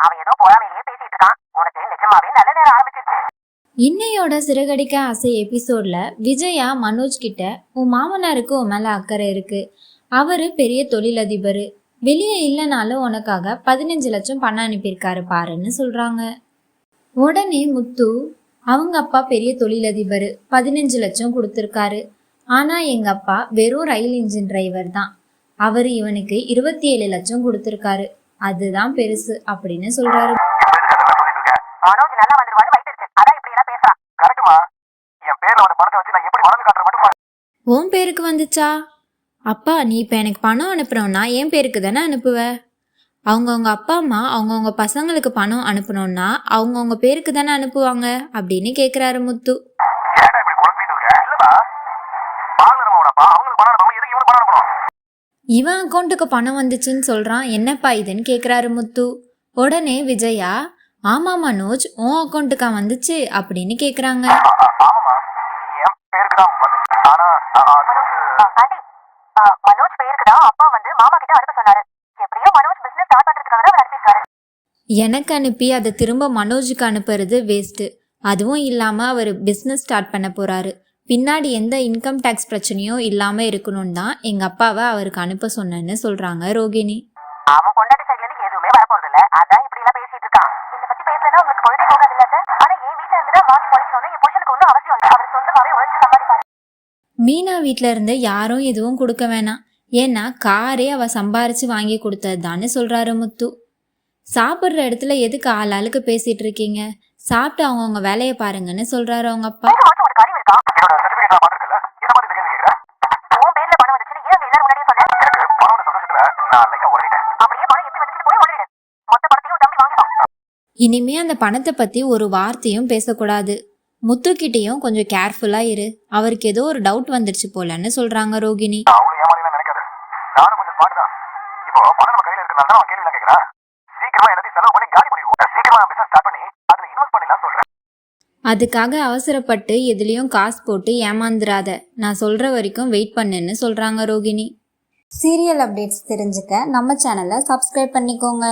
அவன் ஏதோ போறாமையே பேசிட்டு இருக்கான். உனக்கு நிஜமாவே நல்ல நேரம் ஆரம்பிச்சிருச்சு. இன்னையோட சிறகடிக்க ஆசை எபிசோட்ல விஜயா மனோஜ் கிட்ட உன் மாமனாருக்கு உன் மேல அக்கறை இருக்கு, அவரு பெரிய தொழிலதிபர், வெளியே இல்லைனாலும் உனக்காக 15 லட்சம் பணம் அனுப்பியிருக்காரு பாருன்னு சொல்றாங்க. உடனே முத்து அவங்க அப்பா பெரிய தொழிலதிபர் 15 லட்சம் கொடுத்துருக்காரு, ஆனா எங்க அப்பா வெறும் ரயில் இன்ஜின் டிரைவர் தான், அவரு இவனுக்கு 27 லட்சம் கொடுத்துருக்காரு, அதுதான் பெருசு அப்படின்னு சொல்றாரு. மனோஜ் நல்லா வந்துருவான்னு வைத்திருக்கு, அதான் இப்படி எல்லாம் பேசுறான். கரெக்ட்டுமா, என் பேர்ல வந்த பணத்தை வச்சு நான் எப்படி மறந்து காட்டுற மட்டும் பாரு. உன் பேருக்கு வந்துச்சா? அப்பா நீ இப்போ எனக்கு பணம் அனுப்புறோன்னா என் பேருக்கு தானே அனுப்புவ? அவங்கவுங்க அப்பா அம்மா அவங்கவுங்க பசங்களுக்கு பணம் அனுப்பணும்னா அவங்கவுங்க பேருக்கு தானே அனுப்புவாங்க அப்படின்னு கேட்குறாரு முத்து. ஏன்டா இப்படி குழப்பிட்டு இருக்க? இல்லடா, பாலரமாவோட அப்பா அவங்களுக்கு பணம் அனுப்பாம எதுக்கு இவனுக்கு பணம் அனுப்பணும்? இவன் அக்கௌண்ட்டுக்கு பணம் வந்துச்சுன்னு சொல்றான், என்னப்பா இதுன்னு கேட்குறாரு முத்து. உடனே விஜயா, ஆமா மனோஜ் உன் அக்கௌண்ட்டுக்கா வந்துச்சு அப்படின்னு கேட்குறாங்க. ஆமாமா, என் பேருக்கு தான் வந்துச்சு. ஆனா அது ஆண்டி, மனோஜ் பேருக்கு தான் அப்பா வந்து மாமா கிட்ட அனுப்ப சொன்னாரு. எப்படியோ மனோஜ் பிசினஸ் ஸ்டார்ட் பண்றதுக்காக தான் அனுப்பியிருக்காரு. எனக்கு அனுப்பி அதை திரும்ப மனோஜுக்கு அனுப்புறது வேஸ்ட்டு, அதுவும் இல்லாமல் அவர் பிஸ்னஸ் ஸ்டார்ட் பண்ண போகிறாரு, பின்னாடி எந்த இன்கம் டேக்ஸ் பிரச்சனையும் இல்லாமல் இருக்கணும்னு தான் எங்கள் அப்பாவை அவருக்கு அனுப்ப சொன்னேன்னு சொல்கிறாங்க ரோகிணி. அவன் பொண்டாட்டி சைட்ல இருந்து எதுவுமே வரப்போறது இல்ல, அதான் இப்படி எல்லாம் பேசிட்டு இருக்கான். இந்த பத்தி பேசலன்னா உங்களுக்கு பொழுதே போகாது இல்ல சார். ஆனா என் வீட்டுல இருந்து தான் வாங்கி பழிக்கணும்னு என் புருஷனுக்கு ஒன்றும் அவசியம் இல்லை, அவர் சொந்தமாவே உழைச்சு சம்பாதிப்பாரு. மீனா வீட்டில் இருந்து யாரும் எதுவும் கொடுக்க வேணாம், ஏன்னா காரே அவள் சம்பாரித்து வாங்கி கொடுத்தது தான்னு சொல்கிறாரு முத்து. சாப்பிட்ற இடத்துல எதுக்கு ஆள் ஆளுக்கு பேசிகிட்டு இருக்கீங்க, சாப்பிட்டு அவங்கவுங்க வேலையை பாருங்கன்னு சொல்கிறாரு அவங்க அப்பா. ஒரு காரியம் இருக்கா? என்னோட சர்டிபிகேட் நான் பாத்துக்கல. என்ன மாதிரி கேள்வி கேக்குற? உன் பேர்ல பணம் வந்துச்சுன்னு ஏன் எல்லாரும் முன்னாடியே சொன்னேன்? எனக்கு பணம் வந்த சந்தோஷத்துல நான் லைட்டா உளறிட்டேன். அப்படியே பணம் எப்படி வந்துச்சுன்னு போய் உளறிடு. மொத்த பணத்தையும் தம்பி வாங்கிட்டான். இனிமே அந்த பணத்தை பற்றி ஒரு வார்த்தையும் பேசக்கூடாது, முத்துக்கிட்டேயும் கொஞ்சம் கேர்ஃபுல்லாக இரு, அவருக்கு ஏதோ ஒரு டவுட் வந்துடுச்சு போலன்னு சொல்கிறாங்க ரோகிணி. அவ்வளவு ஏமாளிலாம் நினைக்காத, நானும் கொஞ்சம் ஸ்மார்ட் தான். இப்போ பணம் நம்ம கையில இருக்கனால தான் அவன் கேள்வி எல்லாம் கேட்கறான். சீக்கிரமா எல்லாத்தையும் செலவு பண்ணி காலி பண்ணிடுவோம். சீக்கிரமா பிசினஸ் ஸ்டார்ட் பண்ணி அதுல இன்வெஸ்ட் பண்ணலாம் சொல்றேன். அதுக்காக அவசரப்பட்டு எதுலேயும் காசு போட்டு ஏமாந்துராத, நான் சொல்கிற வரைக்கும் வெயிட் பண்ணுன்னு சொல்கிறாங்க ரோகிணி. சீரியல் அப்டேட்ஸ் தெரிஞ்சுக்க நம்ம சேனலை சப்ஸ்கிரைப் பண்ணிக்கோங்க.